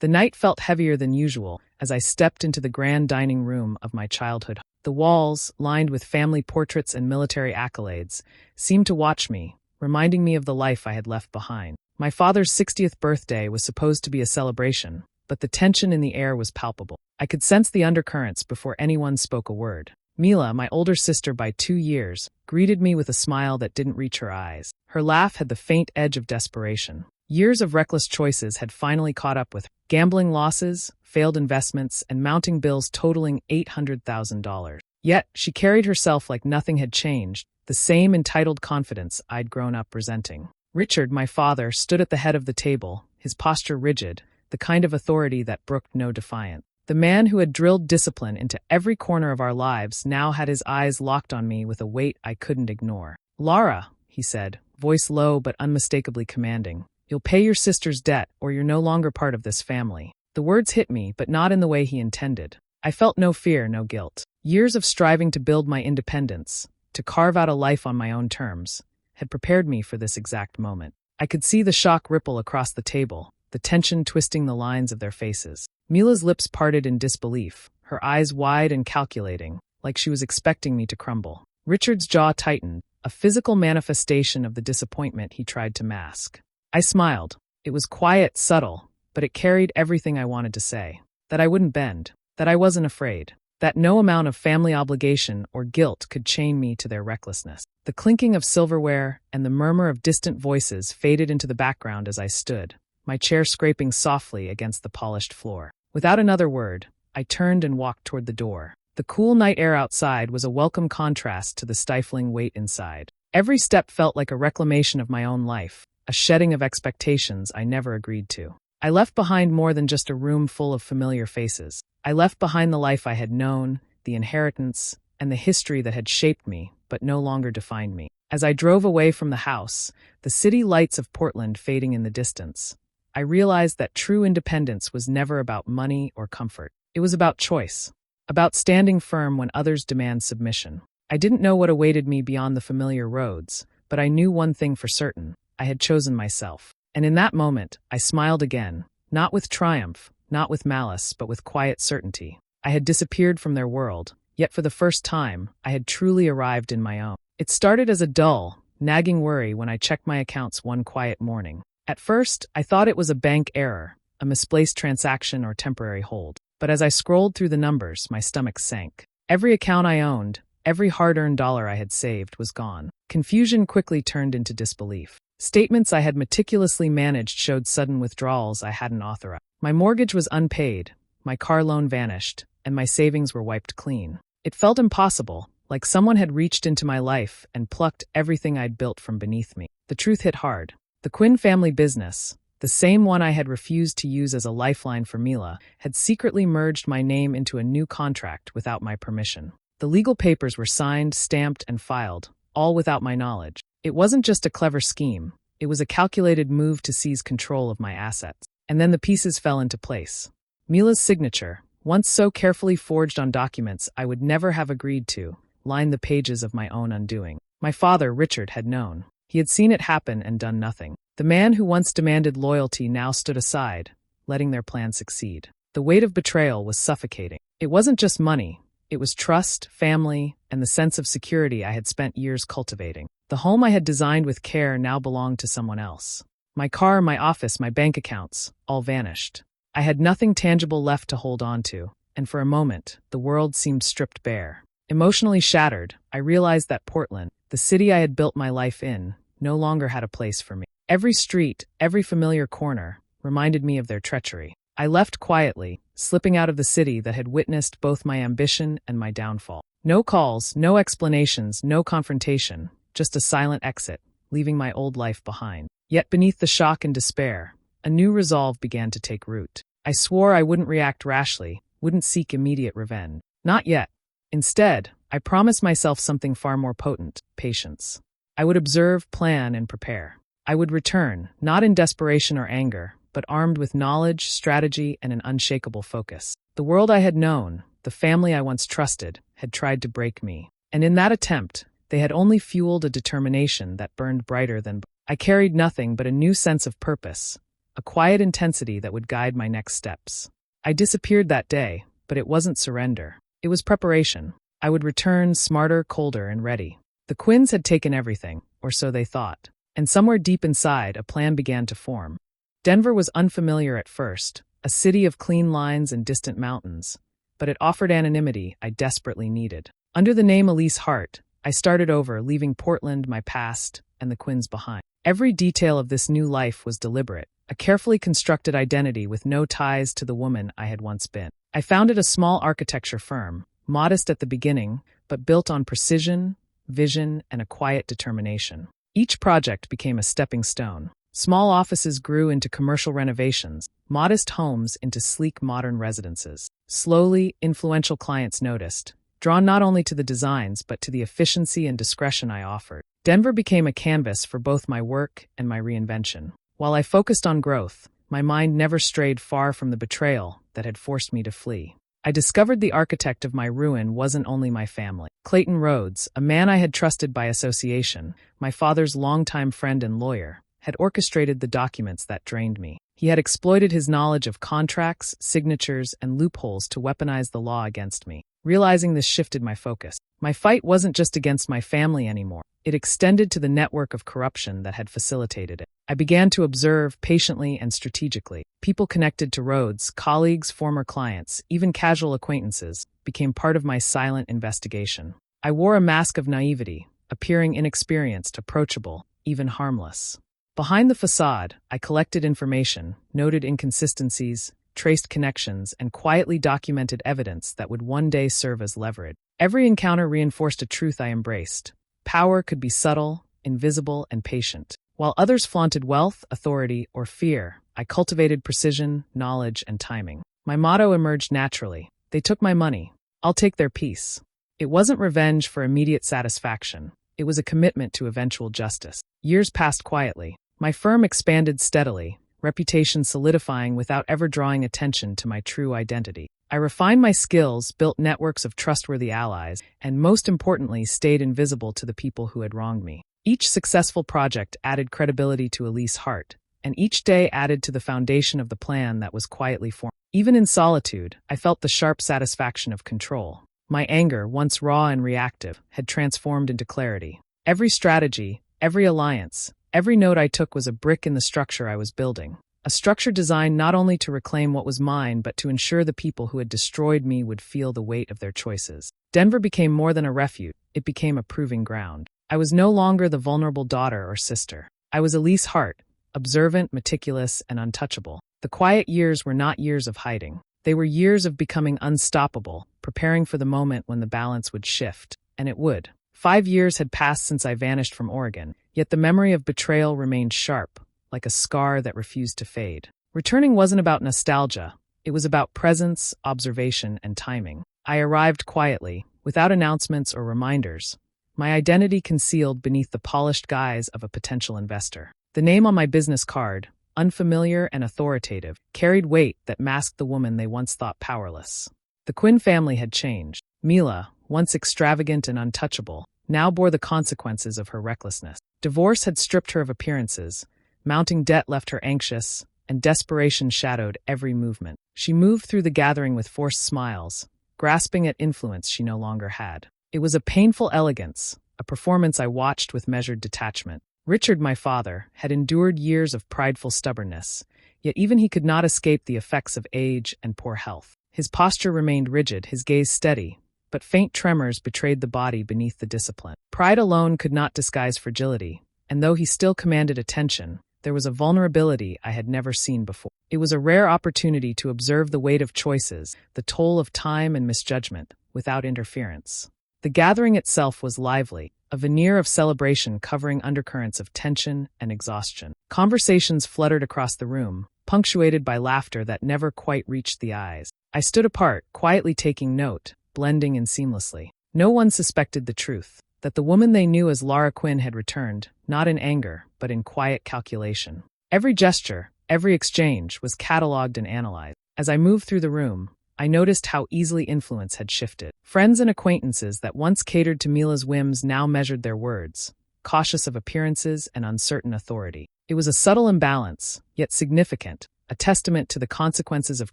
The night felt heavier than usual as I stepped into the grand dining room of my childhood. The walls, lined with family portraits and military accolades, seemed to watch me, reminding me of the life I had left behind. My father's 60th birthday was supposed to be a celebration, but the tension in the air was palpable. I could sense the undercurrents before anyone spoke a word. Mila, my older sister by 2 years, greeted me with a smile that didn't reach her eyes. Her laugh had the faint edge of desperation. Years of reckless choices had finally caught up with her. Gambling losses, failed investments, and mounting bills totaling $800,000. Yet, she carried herself like nothing had changed, the same entitled confidence I'd grown up resenting. Richard, my father, stood at the head of the table, his posture rigid, the kind of authority that brooked no defiance. The man who had drilled discipline into every corner of our lives now had his eyes locked on me with a weight I couldn't ignore. "Lara," he said, voice low but unmistakably commanding, "you'll pay your sister's debt or you're no longer part of this family." The words hit me, but not in the way he intended. I felt no fear, no guilt. Years of striving to build my independence, to carve out a life on my own terms, had prepared me for this exact moment. I could see the shock ripple across the table, the tension twisting the lines of their faces. Mila's lips parted in disbelief, her eyes wide and calculating, like she was expecting me to crumble. Richard's jaw tightened, a physical manifestation of the disappointment he tried to mask. I smiled. It was quiet, subtle, but it carried everything I wanted to say. That I wouldn't bend, that I wasn't afraid, that no amount of family obligation or guilt could chain me to their recklessness. The clinking of silverware and the murmur of distant voices faded into the background as I stood, my chair scraping softly against the polished floor. Without another word, I turned and walked toward the door. The cool night air outside was a welcome contrast to the stifling weight inside. Every step felt like a reclamation of my own life, a shedding of expectations I never agreed to. I left behind more than just a room full of familiar faces. I left behind the life I had known, the inheritance, and the history that had shaped me, but no longer defined me. As I drove away from the house, the city lights of Portland fading in the distance, I realized that true independence was never about money or comfort. It was about choice, about standing firm when others demand submission. I didn't know what awaited me beyond the familiar roads, but I knew one thing for certain: I had chosen myself. And in that moment, I smiled again, not with triumph, not with malice, but with quiet certainty. I had disappeared from their world, yet for the first time, I had truly arrived in my own. It started as a dull, nagging worry when I checked my accounts one quiet morning. At first, I thought it was a bank error, a misplaced transaction or temporary hold. But as I scrolled through the numbers, my stomach sank. Every account I owned, every hard-earned dollar I had saved was gone. Confusion quickly turned into disbelief. Statements I had meticulously managed showed sudden withdrawals I hadn't authorized. My mortgage was unpaid, my car loan vanished, and my savings were wiped clean. It felt impossible, like someone had reached into my life and plucked everything I'd built from beneath me. The truth hit hard. The Quinn family business, the same one I had refused to use as a lifeline for Mila, had secretly merged my name into a new contract without my permission. The legal papers were signed, stamped, and filed, all without my knowledge. It wasn't just a clever scheme, it was a calculated move to seize control of my assets. And then the pieces fell into place. Mila's signature, once so carefully forged on documents I would never have agreed to, lined the pages of my own undoing. My father, Richard, had known. He had seen it happen and done nothing. The man who once demanded loyalty now stood aside, letting their plan succeed. The weight of betrayal was suffocating. It wasn't just money. It was trust, family, and the sense of security I had spent years cultivating. The home I had designed with care now belonged to someone else. My car, my office, my bank accounts, all vanished. I had nothing tangible left to hold on to, and for a moment, the world seemed stripped bare. Emotionally shattered, I realized that Portland, the city I had built my life in, no longer had a place for me. Every street, every familiar corner, reminded me of their treachery. I left quietly, slipping out of the city that had witnessed both my ambition and my downfall. No calls, no explanations, no confrontation, just a silent exit, leaving my old life behind. Yet beneath the shock and despair, a new resolve began to take root. I swore I wouldn't react rashly, wouldn't seek immediate revenge. Not yet. Instead, I promised myself something far more potent: patience. I would observe, plan, and prepare. I would return, not in desperation or anger, but armed with knowledge, strategy, and an unshakable focus. The world I had known, the family I once trusted, had tried to break me. And in that attempt, they had only fueled a determination that burned brighter than. I carried nothing but a new sense of purpose, a quiet intensity that would guide my next steps. I disappeared that day, but it wasn't surrender. It was preparation. I would return smarter, colder, and ready. The Quinns had taken everything, or so they thought. And somewhere deep inside, a plan began to form. Denver was unfamiliar at first, a city of clean lines and distant mountains, but it offered anonymity I desperately needed. Under the name Elise Hart, I started over, leaving Portland, my past, and the Quinns behind. Every detail of this new life was deliberate, a carefully constructed identity with no ties to the woman I had once been. I founded a small architecture firm, modest at the beginning, but built on precision, vision, and a quiet determination. Each project became a stepping stone. Small offices grew into commercial renovations, modest homes into sleek modern residences. Slowly, influential clients noticed, drawn not only to the designs but to the efficiency and discretion I offered. Denver became a canvas for both my work and my reinvention. While I focused on growth, my mind never strayed far from the betrayal that had forced me to flee. I discovered the architect of my ruin wasn't only my family. Clayton Rhodes, a man I had trusted by association, my father's longtime friend and lawyer, had orchestrated the documents that drained me. He had exploited his knowledge of contracts, signatures, and loopholes to weaponize the law against me. Realizing this shifted my focus. My fight wasn't just against my family anymore. It extended to the network of corruption that had facilitated it. I began to observe patiently and strategically. People connected to Rhodes, colleagues, former clients, even casual acquaintances, became part of my silent investigation. I wore a mask of naivety, appearing inexperienced, approachable, even harmless. Behind the facade, I collected information, noted inconsistencies, traced connections, and quietly documented evidence that would one day serve as leverage. Every encounter reinforced a truth I embraced. Power could be subtle, invisible, and patient. While others flaunted wealth, authority, or fear, I cultivated precision, knowledge, and timing. My motto emerged naturally. They took my money. I'll take their peace. It wasn't revenge for immediate satisfaction. It was a commitment to eventual justice. Years passed quietly. My firm expanded steadily, reputation solidifying without ever drawing attention to my true identity. I refined my skills, built networks of trustworthy allies, and most importantly, stayed invisible to the people who had wronged me. Each successful project added credibility to Elise Hart, and each day added to the foundation of the plan that was quietly formed. Even in solitude, I felt the sharp satisfaction of control. My anger, once raw and reactive, had transformed into clarity. Every strategy, every alliance, every note I took was a brick in the structure I was building. A structure designed not only to reclaim what was mine, but to ensure the people who had destroyed me would feel the weight of their choices. Denver became more than a refuge. It became a proving ground. I was no longer the vulnerable daughter or sister. I was Elise Hart, observant, meticulous, and untouchable. The quiet years were not years of hiding. They were years of becoming unstoppable, preparing for the moment when the balance would shift. And it would. 5 years had passed since I vanished from Oregon, yet the memory of betrayal remained sharp, like a scar that refused to fade. Returning wasn't about nostalgia. It was about presence, observation, and timing. I arrived quietly, without announcements or reminders, my identity concealed beneath the polished guise of a potential investor. The name on my business card, unfamiliar and authoritative, carried weight that masked the woman they once thought powerless. The Quinn family had changed. Mila, once extravagant and untouchable, now bore the consequences of her recklessness. Divorce had stripped her of appearances, mounting debt left her anxious, and desperation shadowed every movement. She moved through the gathering with forced smiles, grasping at influence she no longer had. It was a painful elegance, a performance I watched with measured detachment. Richard, my father, had endured years of prideful stubbornness, yet even he could not escape the effects of age and poor health. His posture remained rigid, his gaze steady, but faint tremors betrayed the body beneath the discipline. Pride alone could not disguise fragility, and though he still commanded attention, there was a vulnerability I had never seen before. It was a rare opportunity to observe the weight of choices, the toll of time and misjudgment, without interference. The gathering itself was lively, a veneer of celebration covering undercurrents of tension and exhaustion. Conversations fluttered across the room, punctuated by laughter that never quite reached the eyes. I stood apart, quietly taking note, blending in seamlessly. No one suspected the truth, that the woman they knew as Lara Quinn had returned, not in anger, but in quiet calculation. Every gesture, every exchange was catalogued and analyzed. As I moved through the room, I noticed how easily influence had shifted. Friends and acquaintances that once catered to Mila's whims now measured their words, cautious of appearances and uncertain authority. It was a subtle imbalance, yet significant, a testament to the consequences of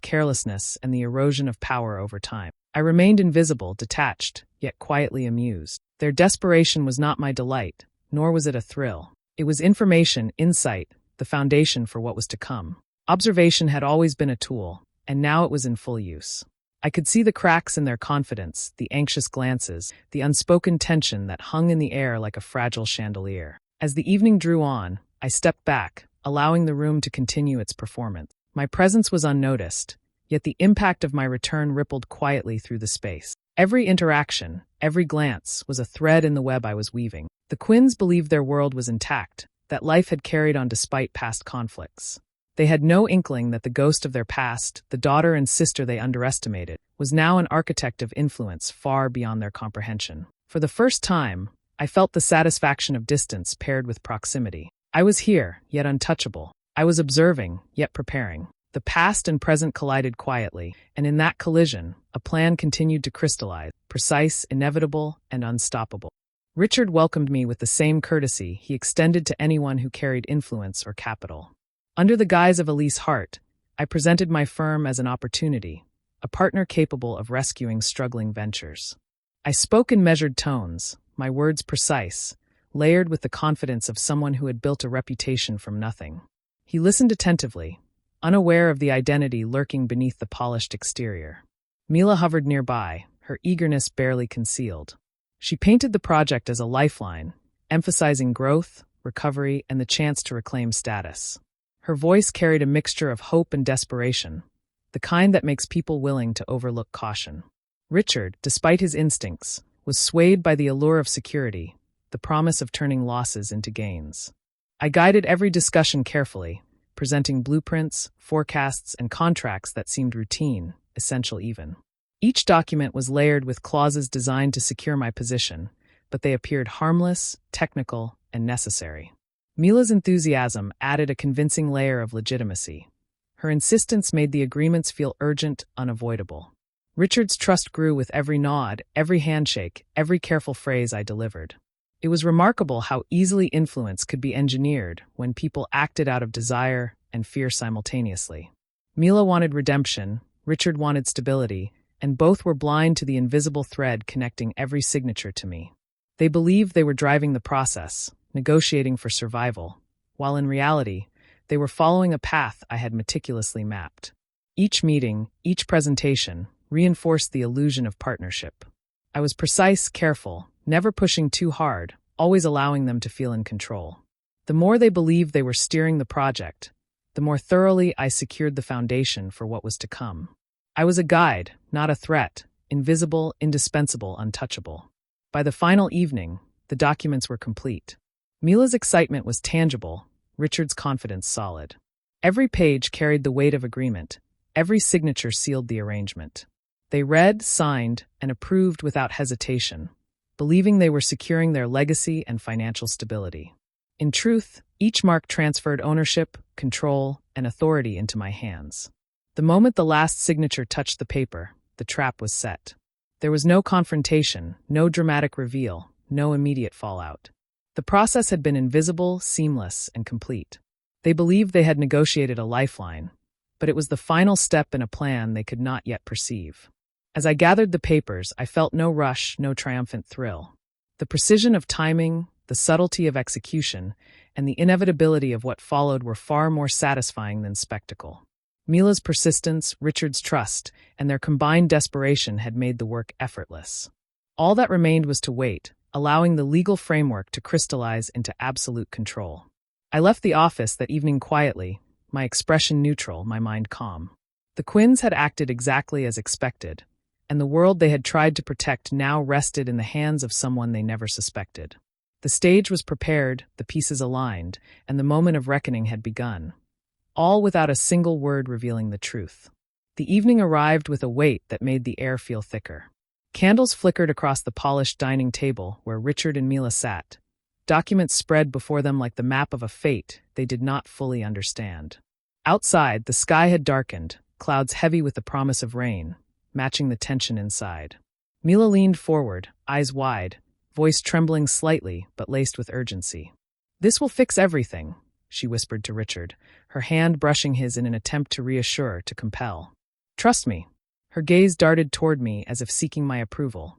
carelessness and the erosion of power over time. I remained invisible, detached, yet quietly amused. Their desperation was not my delight, nor was it a thrill. It was information, insight, the foundation for what was to come. Observation had always been a tool, and now it was in full use. I could see the cracks in their confidence, the anxious glances, the unspoken tension that hung in the air like a fragile chandelier. As the evening drew on, I stepped back, allowing the room to continue its performance. My presence was unnoticed, yet the impact of my return rippled quietly through the space. Every interaction, every glance, was a thread in the web I was weaving. The Quinns believed their world was intact, that life had carried on despite past conflicts. They had no inkling that the ghost of their past, the daughter and sister they underestimated, was now an architect of influence far beyond their comprehension. For the first time, I felt the satisfaction of distance paired with proximity. I was here, yet untouchable. I was observing, yet preparing. The past and present collided quietly, and in that collision, a plan continued to crystallize, precise, inevitable, and unstoppable. Richard welcomed me with the same courtesy he extended to anyone who carried influence or capital. Under the guise of Elise Hart, I presented my firm as an opportunity, a partner capable of rescuing struggling ventures. I spoke in measured tones, my words precise, layered with the confidence of someone who had built a reputation from nothing. He listened attentively, unaware of the identity lurking beneath the polished exterior. Mila hovered nearby, her eagerness barely concealed. She painted the project as a lifeline, emphasizing growth, recovery, and the chance to reclaim status. Her voice carried a mixture of hope and desperation, the kind that makes people willing to overlook caution. Richard, despite his instincts, was swayed by the allure of security, the promise of turning losses into gains. I guided every discussion carefully, presenting blueprints, forecasts, and contracts that seemed routine, essential even. Each document was layered with clauses designed to secure my position, but they appeared harmless, technical, and necessary. Mila's enthusiasm added a convincing layer of legitimacy. Her insistence made the agreements feel urgent, unavoidable. Richard's trust grew with every nod, every handshake, every careful phrase I delivered. It was remarkable how easily influence could be engineered when people acted out of desire and fear simultaneously. Mila wanted redemption, Richard wanted stability, and both were blind to the invisible thread connecting every signature to me. They believed they were driving the process, negotiating for survival, while in reality, they were following a path I had meticulously mapped. Each meeting, each presentation, reinforced the illusion of partnership. I was precise, careful, never pushing too hard, always allowing them to feel in control. The more they believed they were steering the project, the more thoroughly I secured the foundation for what was to come. I was a guide, not a threat, invisible, indispensable, untouchable. By the final evening, the documents were complete. Mila's excitement was tangible, Richard's confidence solid. Every page carried the weight of agreement, every signature sealed the arrangement. They read, signed, and approved without hesitation, believing they were securing their legacy and financial stability. In truth, each mark transferred ownership, control, and authority into my hands. The moment the last signature touched the paper, the trap was set. There was no confrontation, no dramatic reveal, no immediate fallout. The process had been invisible, seamless, and complete. They believed they had negotiated a lifeline, but it was the final step in a plan they could not yet perceive. As I gathered the papers, I felt no rush, no triumphant thrill. The precision of timing, the subtlety of execution, and the inevitability of what followed were far more satisfying than spectacle. Mila's persistence, Richard's trust, and their combined desperation had made the work effortless. All that remained was to wait, allowing the legal framework to crystallize into absolute control. I left the office that evening quietly, my expression neutral, my mind calm. The Quinns had acted exactly as expected, and the world they had tried to protect now rested in the hands of someone they never suspected. The stage was prepared, the pieces aligned, and the moment of reckoning had begun, all without a single word revealing the truth. The evening arrived with a weight that made the air feel thicker. Candles flickered across the polished dining table where Richard and Mila sat. Documents spread before them like the map of a fate they did not fully understand. Outside, the sky had darkened, clouds heavy with the promise of rain, matching the tension inside. Mila leaned forward, eyes wide, voice trembling slightly but laced with urgency. "This will fix everything. she whispered to Richard, her hand brushing his in an attempt to reassure, to compel. Trust me. Her gaze darted toward me as if seeking my approval,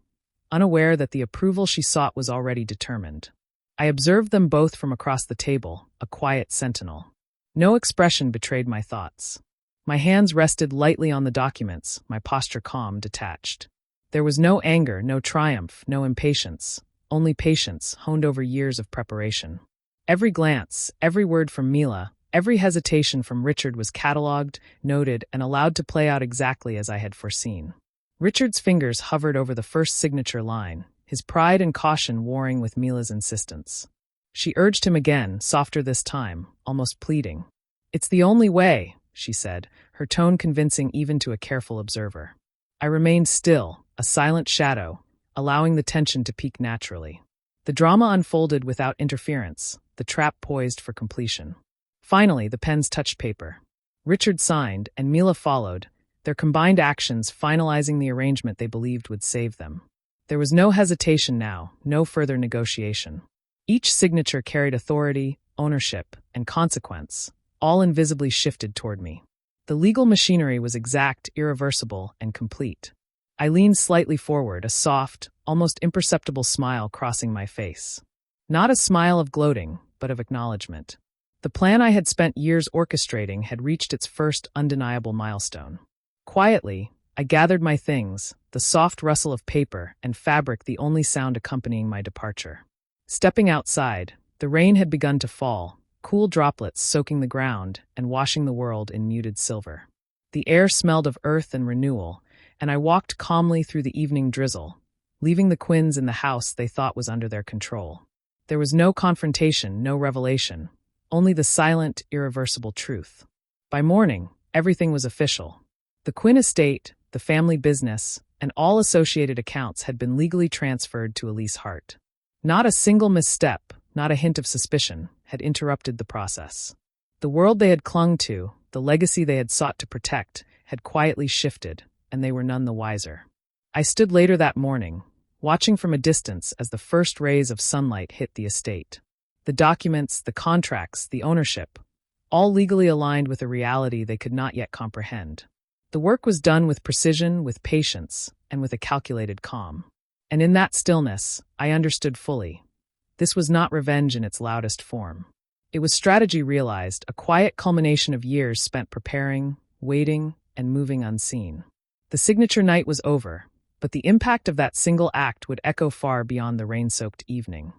unaware that the approval she sought was already determined. I observed them both from across the table, a quiet sentinel. No expression betrayed my thoughts. My hands rested lightly on the documents, my posture calm, detached. There was no anger, no triumph, no impatience, only patience honed over years of preparation. Every glance, every word from Mila, every hesitation from Richard was catalogued, noted, and allowed to play out exactly as I had foreseen. Richard's fingers hovered over the first signature line, his pride and caution warring with Mila's insistence. She urged him again, softer this time, almost pleading. It's the only way, she said, her tone convincing even to a careful observer. I remained still, a silent shadow, allowing the tension to peak naturally. The drama unfolded without interference, the trap poised for completion. Finally, the pens touched paper. Richard signed, and Mila followed, their combined actions finalizing the arrangement they believed would save them. There was no hesitation now, no further negotiation. Each signature carried authority, ownership, and consequence, all invisibly shifted toward me. The legal machinery was exact, irreversible, and complete. I leaned slightly forward, a soft, almost imperceptible smile crossing my face. Not a smile of gloating, but of acknowledgement. The plan I had spent years orchestrating had reached its first undeniable milestone. Quietly, I gathered my things, the soft rustle of paper and fabric the only sound accompanying my departure. Stepping outside, the rain had begun to fall, cool droplets soaking the ground and washing the world in muted silver. The air smelled of earth and renewal, and I walked calmly through the evening drizzle, leaving the Quinns in the house they thought was under their control. There was no confrontation, no revelation, only the silent, irreversible truth. By morning, everything was official. The Quinn estate, the family business, and all associated accounts had been legally transferred to Elise Hart. Not a single misstep, not a hint of suspicion, had interrupted the process. The world they had clung to, the legacy they had sought to protect, had quietly shifted, and they were none the wiser. I stood later that morning, watching from a distance as the first rays of sunlight hit the estate. The documents, the contracts, the ownership, all legally aligned with a reality they could not yet comprehend. The work was done with precision, with patience, and with a calculated calm. And in that stillness, I understood fully. This was not revenge in its loudest form. It was strategy realized, a quiet culmination of years spent preparing, waiting, and moving unseen. The signature night was over, but the impact of that single act would echo far beyond the rain-soaked evening.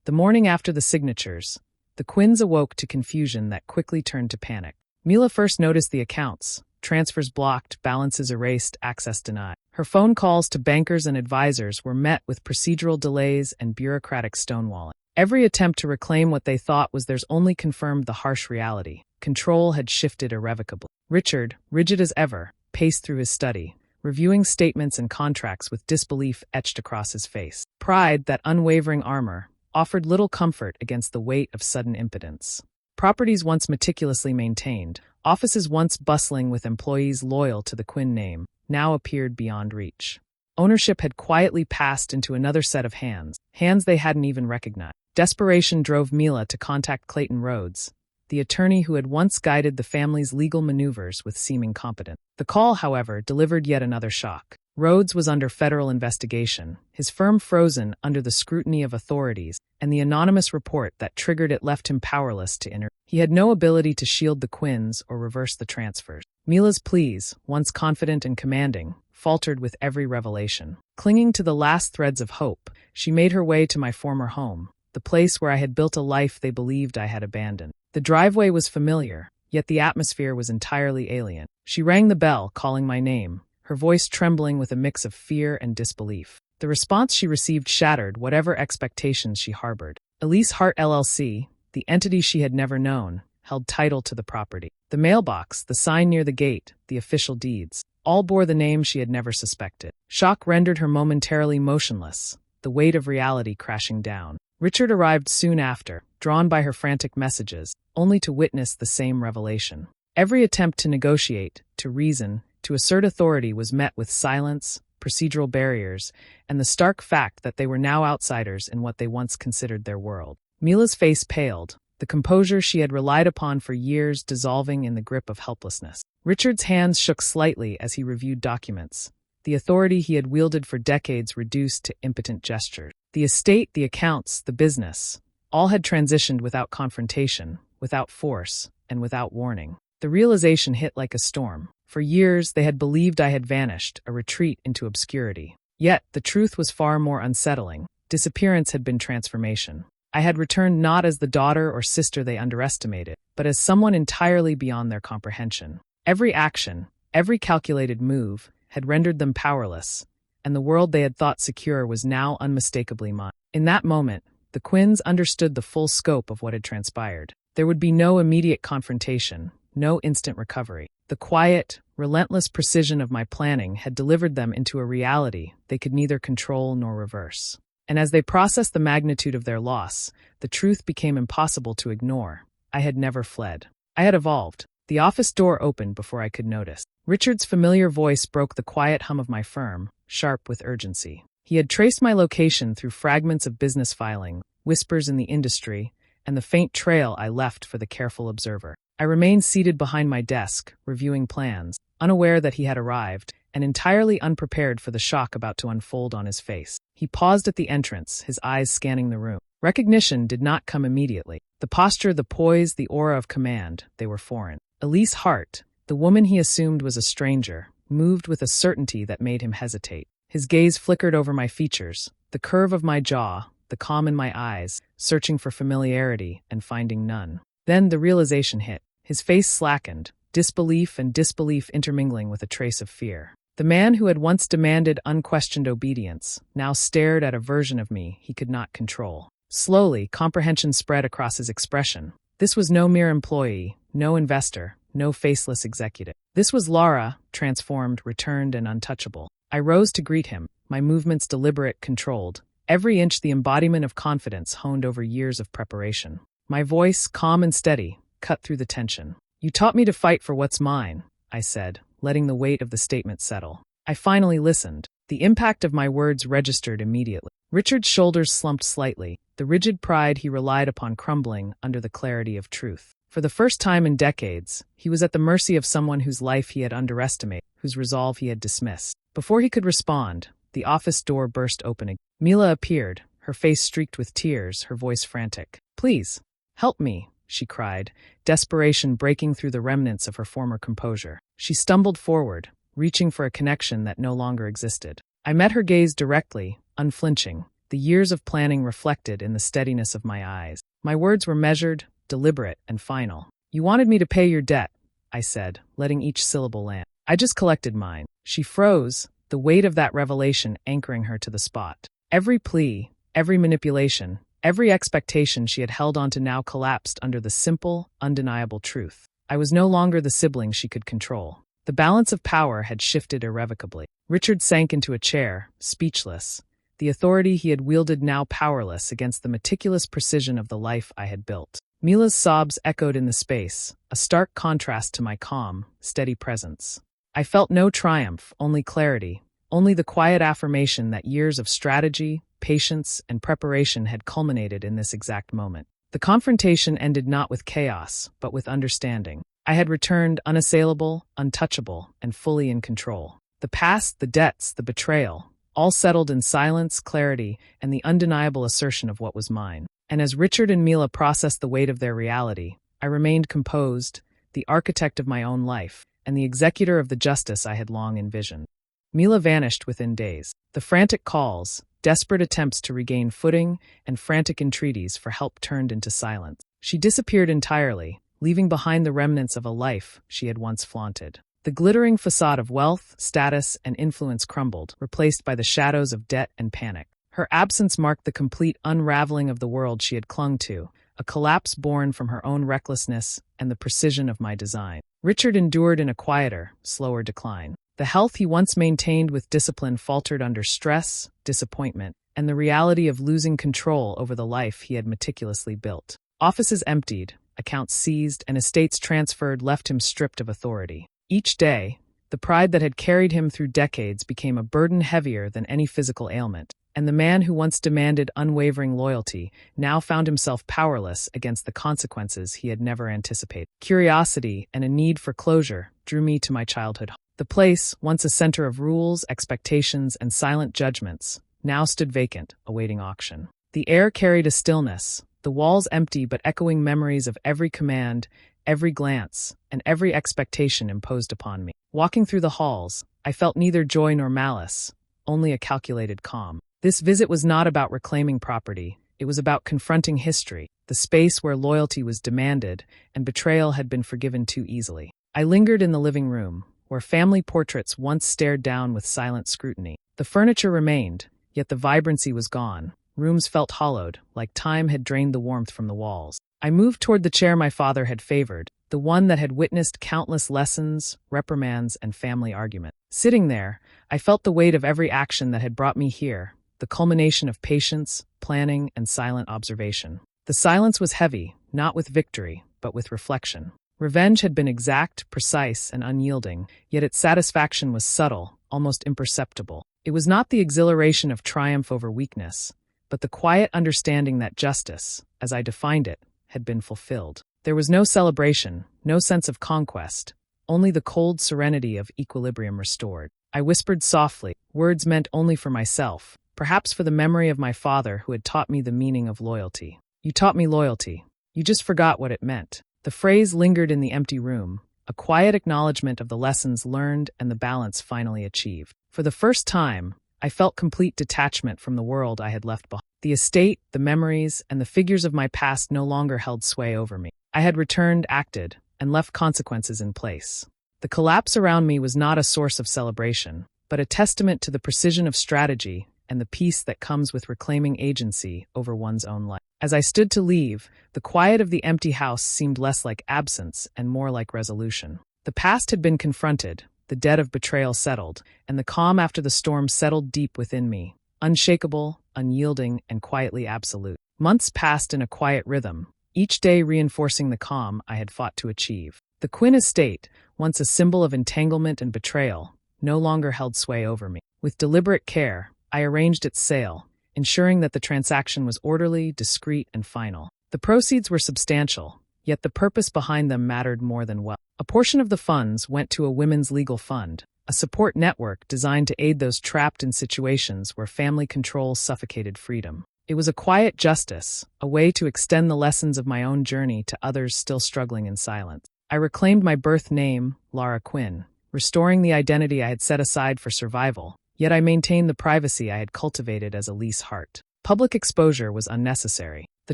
The morning after the signatures, the Quinns awoke to confusion that quickly turned to panic. Mila first noticed the accounts, transfers blocked, balances erased, access denied. Her phone calls to bankers and advisors were met with procedural delays and bureaucratic stonewalling. Every attempt to reclaim what they thought was theirs only confirmed the harsh reality. Control had shifted irrevocably. Richard, rigid as ever, paced through his study, reviewing statements and contracts with disbelief etched across his face. Pride, that unwavering armor, offered little comfort against the weight of sudden impotence. Properties once meticulously maintained, offices once bustling with employees loyal to the Quinn name, now appeared beyond reach. Ownership had quietly passed into another set of hands they hadn't even recognized. Desperation drove Mila to contact Clayton Rhodes, the attorney who had once guided the family's legal maneuvers with seeming competence. The call, however, delivered yet another shock. Rhodes was under federal investigation, his firm frozen under the scrutiny of authorities, and the anonymous report that triggered it left him powerless to intervene. He had no ability to shield the Quinns or reverse the transfers. Mila's pleas, once confident and commanding, faltered with every revelation. Clinging to the last threads of hope, she made her way to my former home, the place where I had built a life they believed I had abandoned. The driveway was familiar, yet the atmosphere was entirely alien. She rang the bell, calling my name, her voice trembling with a mix of fear and disbelief. The response she received shattered whatever expectations she harbored. Elise Hart LLC, the entity she had never known, held title to the property. The mailbox, the sign near the gate, the official deeds, all bore the name she had never suspected. Shock rendered her momentarily motionless, the weight of reality crashing down. Richard arrived soon after, drawn by her frantic messages, only to witness the same revelation. Every attempt to negotiate, to reason, to assert authority was met with silence, procedural barriers, and the stark fact that they were now outsiders in what they once considered their world. Mila's face paled, the composure she had relied upon for years dissolving in the grip of helplessness. Richard's hands shook slightly as he reviewed documents. The authority he had wielded for decades reduced to impotent gestures. The estate, the accounts, the business, all had transitioned without confrontation, without force, and without warning. The realization hit like a storm. For years, they had believed I had vanished, a retreat into obscurity. Yet, the truth was far more unsettling. Disappearance had been transformation. I had returned not as the daughter or sister they underestimated, but as someone entirely beyond their comprehension. Every action, every calculated move, had rendered them powerless, and the world they had thought secure was now unmistakably mine. In that moment, the Quinns understood the full scope of what had transpired. There would be no immediate confrontation, no instant recovery. The quiet, relentless precision of my planning had delivered them into a reality they could neither control nor reverse. And as they processed the magnitude of their loss, the truth became impossible to ignore. I had never fled. I had evolved. The office door opened before I could notice. Richard's familiar voice broke the quiet hum of my firm, sharp with urgency. He had traced my location through fragments of business filing, whispers in the industry, and the faint trail I left for the careful observer. I remained seated behind my desk, reviewing plans, unaware that he had arrived, and entirely unprepared for the shock about to unfold on his face. He paused at the entrance, his eyes scanning the room. Recognition did not come immediately. The posture, the poise, the aura of command, they were foreign. Elise Hart, the woman he assumed was a stranger, moved with a certainty that made him hesitate. His gaze flickered over my features, the curve of my jaw, the calm in my eyes, searching for familiarity and finding none. Then the realization hit. His face slackened, disbelief and disbelief intermingling with a trace of fear. The man who had once demanded unquestioned obedience now stared at a version of me he could not control. Slowly, comprehension spread across his expression. This was no mere employee, no investor, no faceless executive. This was Lara, transformed, returned, and untouchable. I rose to greet him, my movements deliberate, controlled, every inch the embodiment of confidence honed over years of preparation. My voice, calm and steady, cut through the tension. "You taught me to fight for what's mine," I said, letting the weight of the statement settle. I finally listened. The impact of my words registered immediately. Richard's shoulders slumped slightly, the rigid pride he relied upon crumbling under the clarity of truth. For the first time in decades, he was at the mercy of someone whose life he had underestimated, whose resolve he had dismissed. Before he could respond, the office door burst open again. Mila appeared, her face streaked with tears, her voice frantic. "Please, help me," she cried, desperation breaking through the remnants of her former composure. She stumbled forward, reaching for a connection that no longer existed. I met her gaze directly, unflinching, the years of planning reflected in the steadiness of my eyes. My words were measured, deliberate, and final. "You wanted me to pay your debt," I said, letting each syllable land. "I just collected mine." She froze, the weight of that revelation anchoring her to the spot. Every plea, every manipulation, every expectation she had held on to now collapsed under the simple, undeniable truth. I was no longer the sibling she could control. The balance of power had shifted irrevocably. Richard sank into a chair, speechless, the authority he had wielded now powerless against the meticulous precision of the life I had built. Mila's sobs echoed in the space, a stark contrast to my calm, steady presence. I felt no triumph, only clarity, only the quiet affirmation that years of strategy, patience, and preparation had culminated in this exact moment. The confrontation ended not with chaos, but with understanding. I had returned unassailable, untouchable, and fully in control. The past, the debts, the betrayal, all settled in silence, clarity, and the undeniable assertion of what was mine. And as Richard and Mila processed the weight of their reality, I remained composed, the architect of my own life, and the executor of the justice I had long envisioned. Mila vanished within days. The frantic calls, desperate attempts to regain footing, and frantic entreaties for help turned into silence. She disappeared entirely, leaving behind the remnants of a life she had once flaunted. The glittering facade of wealth, status, and influence crumbled, replaced by the shadows of debt and panic. Her absence marked the complete unraveling of the world she had clung to, a collapse born from her own recklessness and the precision of my design. Richard endured in a quieter, slower decline. The health he once maintained with discipline faltered under stress, disappointment, and the reality of losing control over the life he had meticulously built. Offices emptied, accounts seized, and estates transferred left him stripped of authority. Each day, the pride that had carried him through decades became a burden heavier than any physical ailment. and the man who once demanded unwavering loyalty now found himself powerless against the consequences he had never anticipated. Curiosity and a need for closure drew me to my childhood home. The place, once a center of rules, expectations, and silent judgments, now stood vacant, awaiting auction. The air carried a stillness, the walls empty but echoing memories of every command, every glance, and every expectation imposed upon me. Walking through the halls, I felt neither joy nor malice, only a calculated calm. This visit was not about reclaiming property, it was about confronting history, the space where loyalty was demanded and betrayal had been forgiven too easily. I lingered in the living room, where family portraits once stared down with silent scrutiny. The furniture remained, yet the vibrancy was gone. Rooms felt hollowed, like time had drained the warmth from the walls. I moved toward the chair my father had favored, the one that had witnessed countless lessons, reprimands, and family arguments. Sitting there, I felt the weight of every action that had brought me here, the culmination of patience, planning, and silent observation. The silence was heavy, not with victory, but with reflection. Revenge had been exact, precise, and unyielding, yet its satisfaction was subtle, almost imperceptible. It was not the exhilaration of triumph over weakness, but the quiet understanding that justice, as I defined it, had been fulfilled. There was no celebration, no sense of conquest, only the cold serenity of equilibrium restored. I whispered softly, words meant only for myself, perhaps for the memory of my father who had taught me the meaning of loyalty. You taught me loyalty. You just forgot what it meant. The phrase lingered in the empty room, a quiet acknowledgement of the lessons learned and the balance finally achieved. For the first time, I felt complete detachment from the world I had left behind. The estate, the memories, and the figures of my past no longer held sway over me. I had returned, acted, and left consequences in place. The collapse around me was not a source of celebration, but a testament to the precision of strategy and the peace that comes with reclaiming agency over one's own life. As I stood to leave, the quiet of the empty house seemed less like absence and more like resolution. The past had been confronted, the debt of betrayal settled, and the calm after the storm settled deep within me, unshakable, unyielding, and quietly absolute. Months passed in a quiet rhythm, each day reinforcing the calm I had fought to achieve. The Quinn estate, once a symbol of entanglement and betrayal, no longer held sway over me. With deliberate care, I arranged its sale, ensuring that the transaction was orderly, discreet, and final. The proceeds were substantial, yet the purpose behind them mattered more than wealth. A portion of the funds went to a women's legal fund, a support network designed to aid those trapped in situations where family control suffocated freedom. It was a quiet justice, a way to extend the lessons of my own journey to others still struggling in silence. I reclaimed my birth name, Lara Quinn, restoring the identity I had set aside for survival, yet I maintained the privacy I had cultivated as Elise Hart. Public exposure was unnecessary. The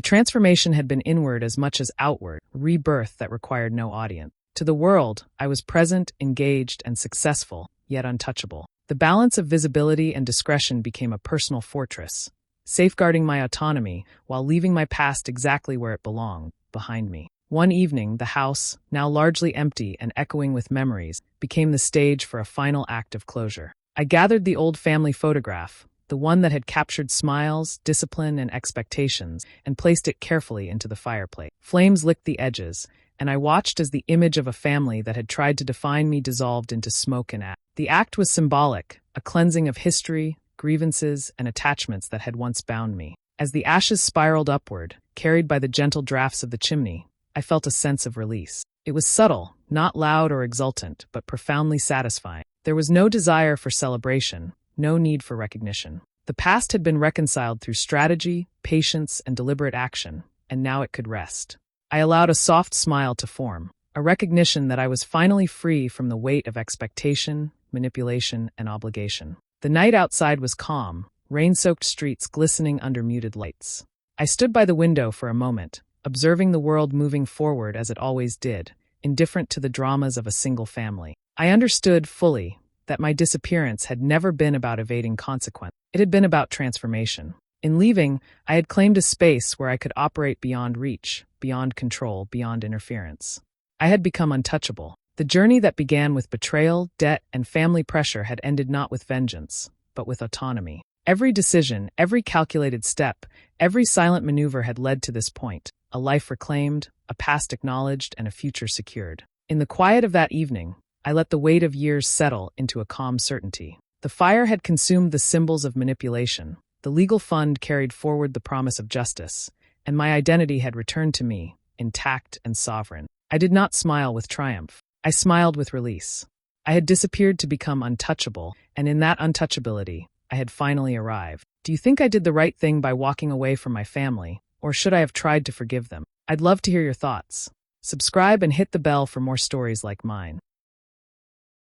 transformation had been inward as much as outward, a rebirth that required no audience. To the world, I was present, engaged, and successful, yet untouchable. The balance of visibility and discretion became a personal fortress, safeguarding my autonomy while leaving my past exactly where it belonged, behind me. One evening, the house, now largely empty and echoing with memories, became the stage for a final act of closure. I gathered the old family photograph, the one that had captured smiles, discipline, and expectations, and placed it carefully into the fireplace. Flames licked the edges, and I watched as the image of a family that had tried to define me dissolved into smoke and ash. The act was symbolic, a cleansing of history, grievances, and attachments that had once bound me. As the ashes spiraled upward, carried by the gentle drafts of the chimney, I felt a sense of release. It was subtle, not loud or exultant, but profoundly satisfying. There was no desire for celebration, no need for recognition. The past had been reconciled through strategy, patience, and deliberate action, and now it could rest. I allowed a soft smile to form, a recognition that I was finally free from the weight of expectation, manipulation, and obligation. The night outside was calm, rain-soaked streets glistening under muted lights. I stood by the window for a moment, observing the world moving forward as it always did, indifferent to the dramas of a single family. I understood fully that my disappearance had never been about evading consequence. It had been about transformation. In leaving, I had claimed a space where I could operate beyond reach, beyond control, beyond interference. I had become untouchable. The journey that began with betrayal, debt, and family pressure had ended not with vengeance, but with autonomy. Every decision, every calculated step, every silent maneuver had led to this point, a life reclaimed, a past acknowledged, and a future secured. In the quiet of that evening, I let the weight of years settle into a calm certainty. The fire had consumed the symbols of manipulation, The legal fund carried forward the promise of justice, and my identity had returned to me, intact and sovereign. I did not smile with triumph. I smiled with release. I had disappeared to become untouchable, and in that untouchability, I had finally arrived. Do you think I did the right thing by walking away from my family, or should I have tried to forgive them? I'd love to hear your thoughts. Subscribe and hit the bell for more stories like mine.